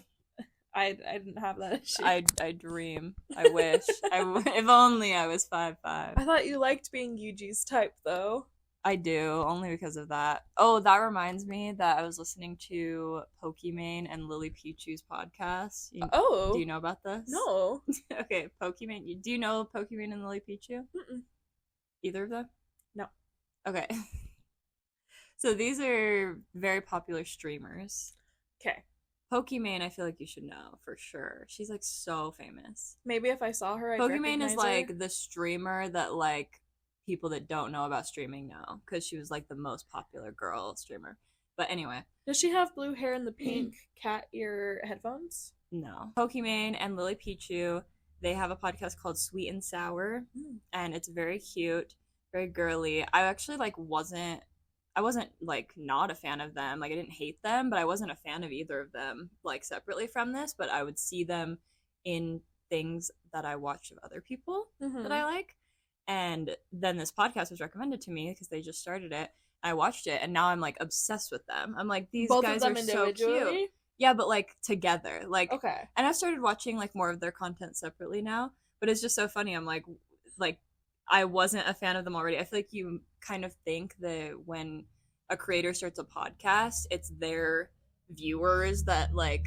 I didn't have that issue. I dream. I wish. If only I was 5'5". I thought you liked being Yuji's type, though. I do, only because of that. Oh, that reminds me that I was listening to Pokimane and Lily Pichu's podcast. Do you know about this? No. Okay, Pokimane. Do you know Pokimane and Lily Pichu? Mm-mm. Either of them? No. Okay. So these are very popular streamers. Okay. Pokimane, I feel like you should know for sure. She's like so famous. Maybe if I saw her, I'd Pokimane is like her. The streamer that like people that don't know about streaming know, because she was like the most popular girl streamer. But anyway, does she have blue hair and the pink cat ear headphones? No. Pokimane and Lily Pichu, they have a podcast called Sweet and Sour, and it's very cute. Very girly. I actually like I wasn't like not a fan of them. Like I didn't hate them, but I wasn't a fan of either of them like separately from this, but I would see them in things that I watched of other people that I like. And then this podcast was recommended to me because they just started it. I watched it and now I'm like obsessed with them. I'm like, these Both guys of them are so cute. Yeah, but like together. Like okay. And I started watching like more of their content separately now. But it's just so funny. I'm like I wasn't a fan of them already. I feel like you kind of think that when a creator starts a podcast, it's their viewers that like,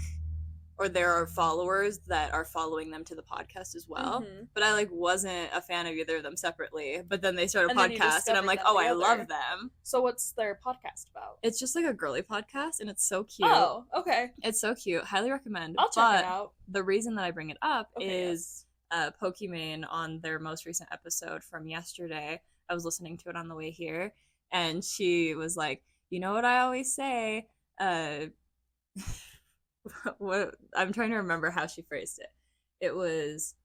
or there are followers that are following them to the podcast as well. But I like wasn't a fan of either of them separately. But then they start a podcast and I'm like, oh, I love them. So what's their podcast about? It's just like a girly podcast and it's so cute. Oh, okay. It's so cute. Highly recommend. I'll check it out. The reason that I bring it up is Pokimane on their most recent episode from yesterday. I was listening to it on the way here, and she was like, "You know what I always say?" What I'm trying to remember how she phrased it. It was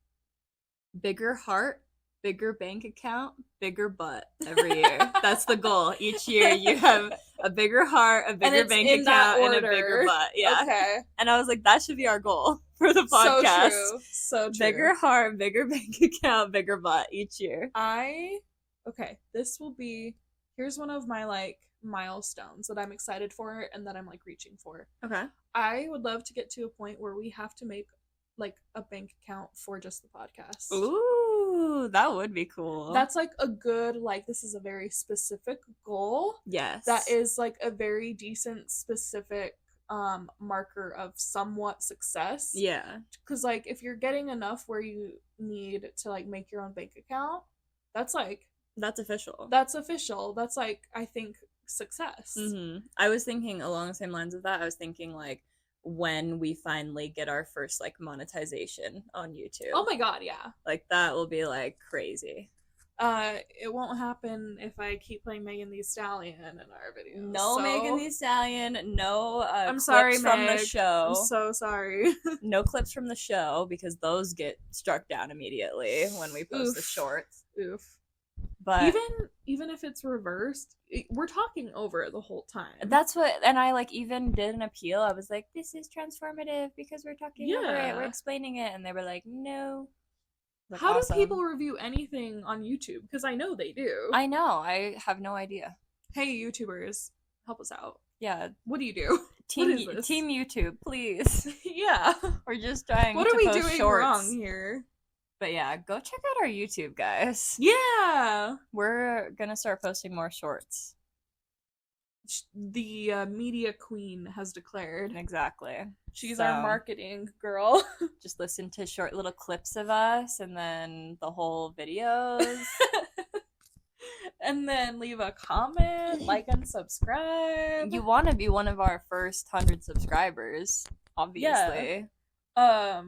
bigger heart, bigger bank account, bigger butt every year. That's the goal. Each year you have a bigger heart, a bigger bank account, and a bigger butt. Yeah. Okay. And I was like, that should be our goal for the podcast. So true. Bigger heart, bigger bank account, bigger butt each year. This will be, here's one of my like milestones that I'm excited for and that I'm like reaching for. Okay. I would love to get to a point where we have to make like a bank account for just the podcast. Ooh, that would be cool. That's like a good, like, this is a very specific goal. Yes. That is like a very decent specific marker of somewhat success. Yeah. Because like if you're getting enough where you need to like make your own bank account, that's official. That's like, I think, success. I was thinking along the same lines of that. I was thinking like when we finally get our first like monetization on YouTube. Oh my god, yeah. Like that will be like crazy. It won't happen if I keep playing Megan Thee Stallion in our videos. No, so... Megan Thee Stallion, no I'm clips sorry, from Meg. the show. I'm so sorry. No clips from the show because those get struck down immediately when we post the shorts. Oof. But even if it's reversed, we're talking over it the whole time. That's what, and I like even did an appeal. I was like, this is transformative because we're talking over it, we're explaining it, and they were like, no. Like, how do people review anything on YouTube? Because I know they do. I know. I have no idea. Hey, YouTubers, help us out. Yeah. What do you do? Team YouTube, please. Yeah. We're just trying to post shorts. What are we doing wrong here? But yeah, go check out our YouTube, guys. Yeah. We're gonna start posting more shorts. The media queen has declared. Exactly. She's our marketing girl. Just listen to short little clips of us and then the whole videos. And then leave a comment, like and subscribe. You want to be one of our first 100 subscribers, obviously. Yeah.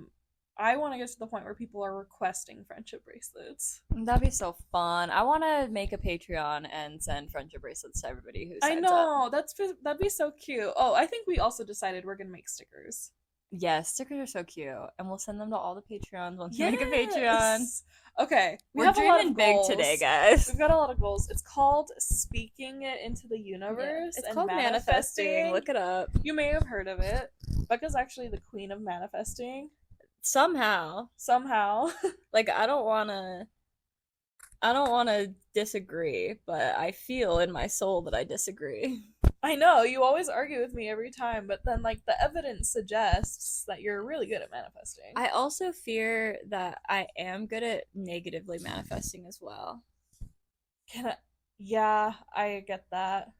I want to get to the point where people are requesting friendship bracelets. That'd be so fun. I want to make a Patreon and send friendship bracelets to everybody who signs up. That'd be so cute. Oh, I think we also decided we're gonna make stickers. Yes, stickers are so cute, and we'll send them to all the Patreons once we make a Patreon. Okay, we're dreaming big today, guys. We've got a lot of goals. It's called Speaking It into the Universe. It's called manifesting. Look it up. You may have heard of it. Becca's actually the queen of manifesting. Somehow. Like I don't want to disagree, but I feel in my soul that I disagree. I know, you always argue with me every time, but then like the evidence suggests that you're really good at manifesting. I also fear that I am good at negatively manifesting as well. Yeah, I get that.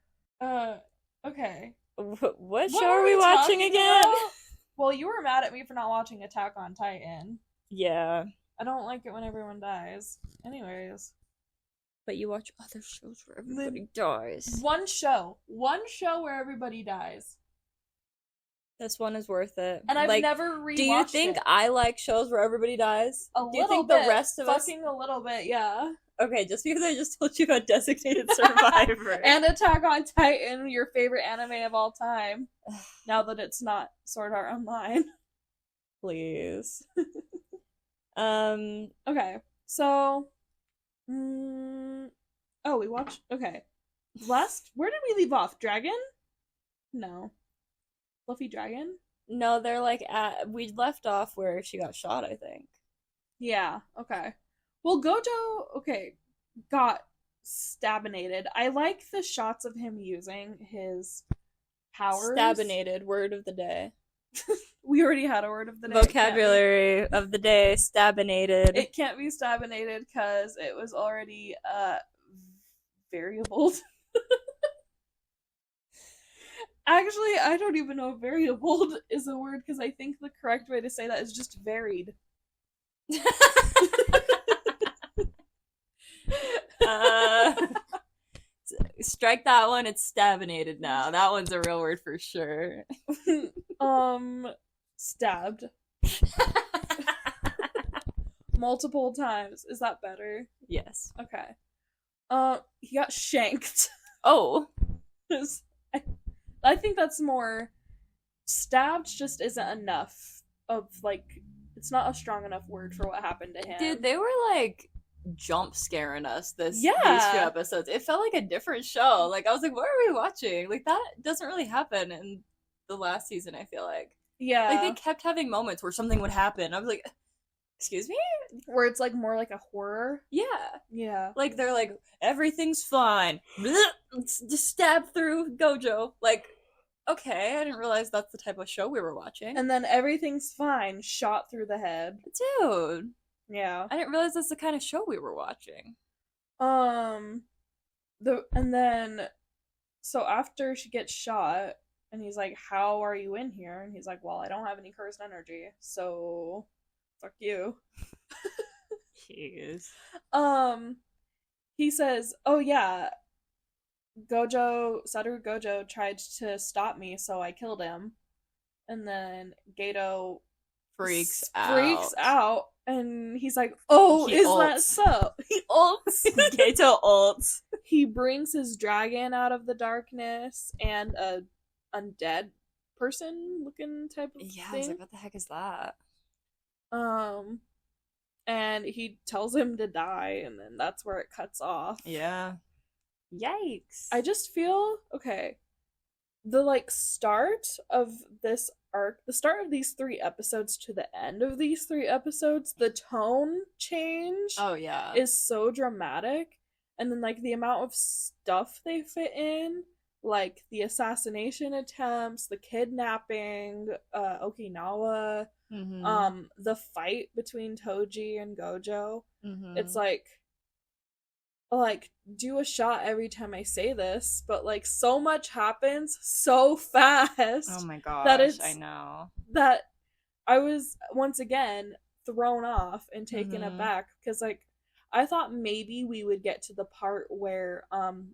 Okay. What show are we watching again? Well, you were mad at me for not watching Attack on Titan. Yeah. I don't like it when everyone dies. Anyways. But you watch other shows where everybody dies. One show where everybody dies. This one is worth it. And I've never rewatched it. Do you think I like shows where everybody dies? Do you think the rest of us? Fucking a little bit, yeah. Okay, just because I just told you about Designated Survivor. And Attack on Titan, your favorite anime of all time. Now that it's not Sword Art Online. Please. Okay, so... Oh, we watched. Okay. Where did we leave off? Dragon? No. Fluffy Dragon? No, they're like we left off where she got shot, I think. Yeah, okay. Well, Gojo, okay, got stabinated. I like the shots of him using his powers. Stabinated, word of the day. We already had a word of the day. Vocabulary of the day, stabinated. It can't be stabinated because it was already variable. Actually, I don't even know if variable is a word because I think the correct way to say that is just varied. Strike that one. It's stabinated now. That one's a real word for sure. Stabbed. Multiple times. Is that better? Yes. Okay. He got shanked. Oh. I think that's more. Stabbed just isn't enough of, like, it's not a strong enough word for what happened to him. Dude, they were, like, jump scaring us these 2 episodes. It felt like a different show. Like, I was like, what are we watching? Like, that doesn't really happen in the last season, I feel like. Yeah. Like, they kept having moments where something would happen. I was like, excuse me? Where it's, like, more like a horror? Yeah. Yeah. Like, they're like, everything's fine. Just stab through Gojo. Like, okay, I didn't realize that's the type of show we were watching. And then everything's fine, shot through the head. Dude. Yeah. I didn't realize that's the kind of show we were watching. So after she gets shot, and he's like, how are you in here? And he's like, well, I don't have any cursed energy, so fuck you. Jeez. He says, oh yeah, Satoru Gojo tried to stop me, so I killed him. And then Gato freaks out, and he's like, oh, is that so? He ults. Gato ults. He brings his dragon out of the darkness and a undead person looking type of thing. Yeah, I was like, what the heck is that? And he tells him to die, and then that's where it cuts off. Yeah. Yikes. I just feel, okay, the, like, start of this arc, the start of these 3 episodes to the end of these 3 episodes, the tone change is so dramatic. And then, like, the amount of stuff they fit in, like the assassination attempts, the kidnapping, Okinawa, the fight between Toji and Gojo. It's like do a shot every time I say this, but, like, so much happens so fast. Oh my gosh, that I know. That I was once again thrown off and taken aback because, like, I thought maybe we would get to the part where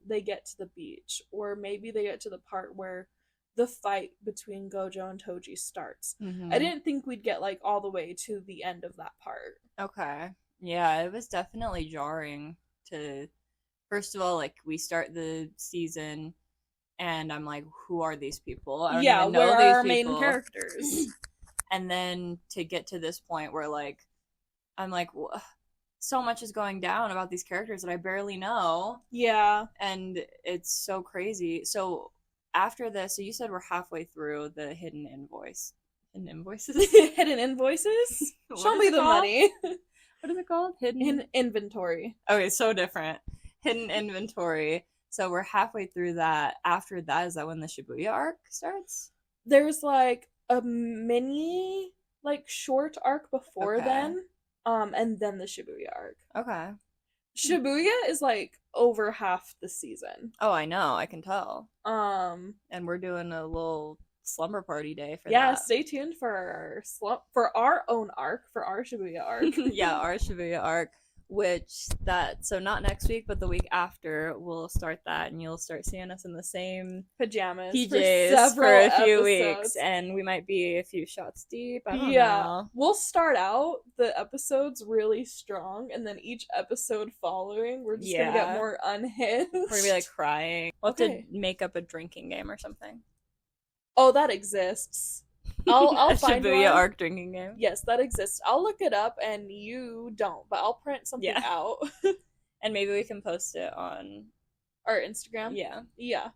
they get to the beach, or maybe they get to the part where the fight between Gojo and Toji starts. I didn't think we'd get, like, all the way to the end of that part. Okay. Yeah, it was definitely jarring to, first of all, like, we start the season and I'm like, who are these people? I don't even know where these are our people. main characters? And then to get to this point where, like, I'm like, so much is going down about these characters that I barely know. Yeah. And it's so crazy. So after this, so you said we're halfway through the Hidden Invoices? Hidden Invoices? Show me the money. What is it called? Hidden Inventory. Okay, so different. Hidden Inventory. So we're halfway through that. After that, is that when the Shibuya arc starts? There's, like, a mini, like, short arc before then. And then the Shibuya arc. Okay. Shibuya is, like, over half the season. Oh, I know. I can tell. And we're doing a little slumber party day for that. Yeah, stay tuned for our own arc, for our Shibuya arc. Yeah, our Shibuya arc. So not next week, but the week after, we'll start that, and you'll start seeing us in the same pajamas PJs for a few weeks, and we might be a few shots deep. I don't know. We'll start out the episodes really strong, and then each episode following, we're just gonna get more unhinged. We're gonna be, like, crying. We'll have to make up a drinking game or something. Oh, that exists. I'll find Shibuya arc drinking game. Yes, that exists. I'll look it up, and you don't, but I'll print something out. And maybe we can post it on our Instagram. Yeah.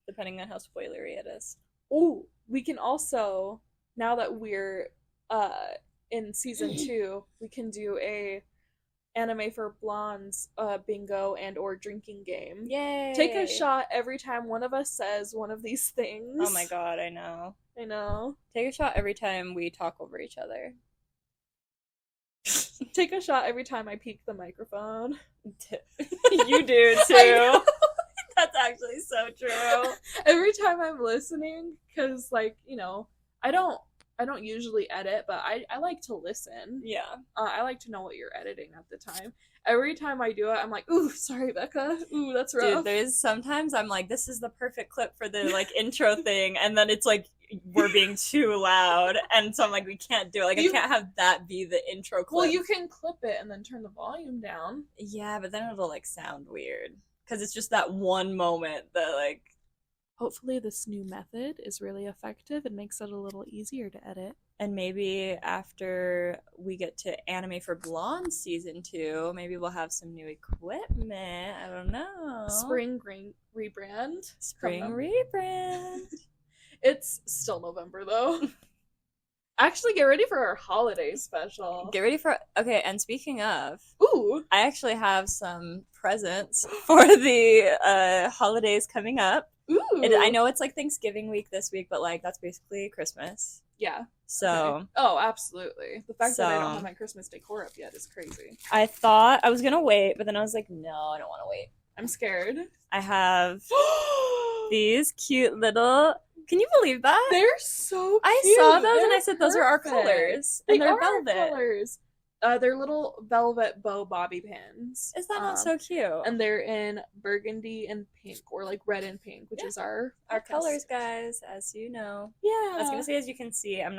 Depending on how spoilery it is. Oh, we can also, now that we're in season 2, we can do a anime for blondes bingo and or drinking game. Yay! Take a shot every time one of us says one of these things. Oh my god, I know. Take a shot every time we talk over each other. Take a shot every time I peek the microphone. You do too. That's actually so true. Every time I'm listening, because like, you know, I don't usually edit, but I like to listen. Yeah. I like to know what you're editing at the time. Every time I do it, I'm like, ooh, sorry, Becca. Ooh, that's rough. Dude, there's sometimes I'm like, this is the perfect clip for the like intro thing, and then it's like we're being too loud, and so I'm like, we can't do it. Like, I can't have that be the intro clip. Well, you can clip it and then turn the volume down. Yeah, but then it'll like sound weird because it's just that one moment that like. Hopefully this new method is really effective and makes it a little easier to edit. And maybe after we get to Anime for Blondes season 2, maybe we'll have some new equipment. I don't know. Spring rebrand. It's still November though. Actually, get ready for our holiday special. Okay, and speaking of, ooh, I actually have some presents for the holidays coming up. Ooh. I know it's like Thanksgiving week this week, but like that's basically Christmas. Yeah. So. Okay. Oh, absolutely. The fact that I don't have my Christmas decor up yet is crazy. I thought I was gonna wait, but then I was like, no, I don't want to wait. I'm scared. I have these cute little. Can you believe that? They're so cute. I saw those and I said those are our colors. And they're velvet. Our colors. They're little velvet bow bobby pins. Is that not so cute? And they're in burgundy and pink, or like red and pink, which is our colors, guys, as you know. Yeah. I was gonna say, as you can see, I'm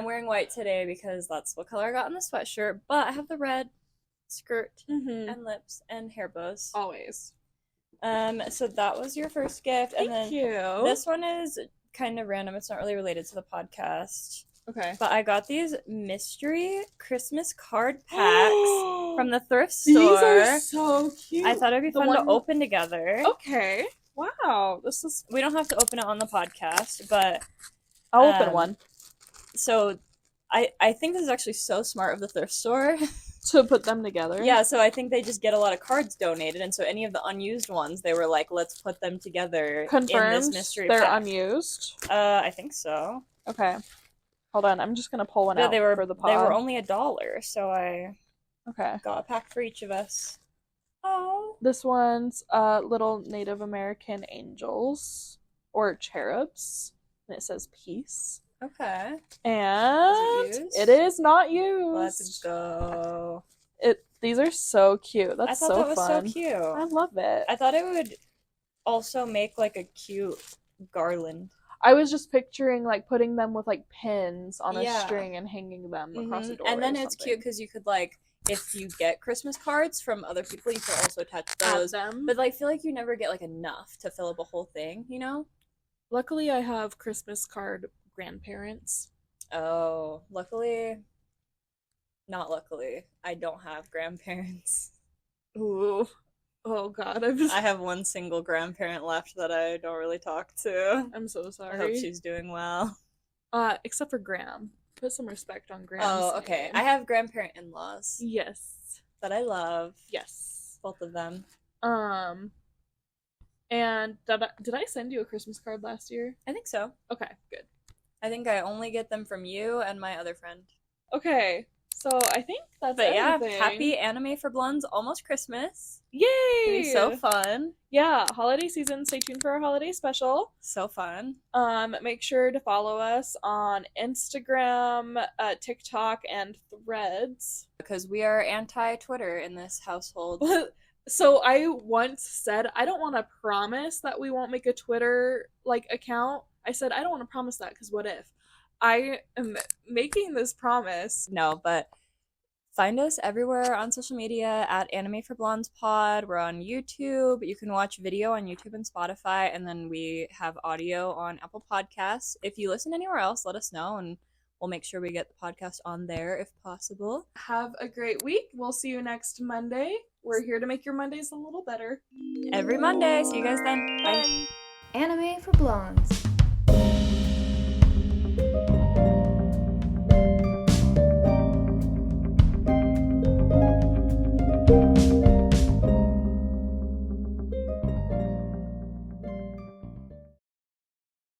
wearing white today because that's what color I got in the sweatshirt, but I have the red skirt and lips and hair bows. Always. So that was your first gift. Thank you. This one is kind of random. It's not really related to the podcast. Okay. But I got these mystery Christmas card packs from the thrift store. These are so cute. I thought it'd be fun to open together. Okay. Wow. We don't have to open it on the podcast, but I'll open one. So I think this is actually so smart of the thrift store. To put them together? Yeah, so I think they just get a lot of cards donated, and so any of the unused ones, they were like, let's put them together in this mystery they're pack. Unused? I think so. Okay. Hold on, I'm just gonna pull one out for the pod. They were only $1, so I got a pack for each of us. Oh. This one's little Native American angels, or cherubs, and it says peace. Okay. And it is not used. Let's go. These are so cute. That's so fun. I thought that was so cute. I love it. I thought it would also make like a cute garland. I was just picturing like putting them with like pins on a string and hanging them across the door. And then it's cute because you could like, if you get Christmas cards from other people, you can also attach those. But I feel like you never get like enough to fill up a whole thing, you know? Luckily, I have Christmas card grandparents. Oh, not luckily, I don't have grandparents. Ooh. Oh god, I have one single grandparent left that I don't really talk to. I'm so sorry. I hope she's doing well. Except for Graham. Put some respect on Graham's Oh, okay. name. I have grandparent in-laws. Yes. That I love. Yes. Both of them. And did I send you a Christmas card last year? I think so. Okay, good. I think I only get them from you and my other friend. Okay. So I think that's everything. Yeah, happy Anime for Blondes, almost Christmas. Yay! It'll be so fun. Yeah, holiday season. Stay tuned for our holiday special. So fun. Make sure to follow us on Instagram, TikTok, and Threads. Because we are anti-Twitter in this household. So I once said, I don't want to promise that we won't make a Twitter account. I said, I don't want to promise that because what if? I am making this promise. No, but find us everywhere on social media at Anime for Blondes Pod. We're on YouTube. You can watch video on YouTube and Spotify, and then we have audio on Apple Podcasts. If you listen anywhere else, let us know, and we'll make sure we get the podcast on there if possible. Have a great week. We'll see you next Monday. We're here to make your Mondays a little better. Every Monday. See you guys then. Bye. Anime for Blondes.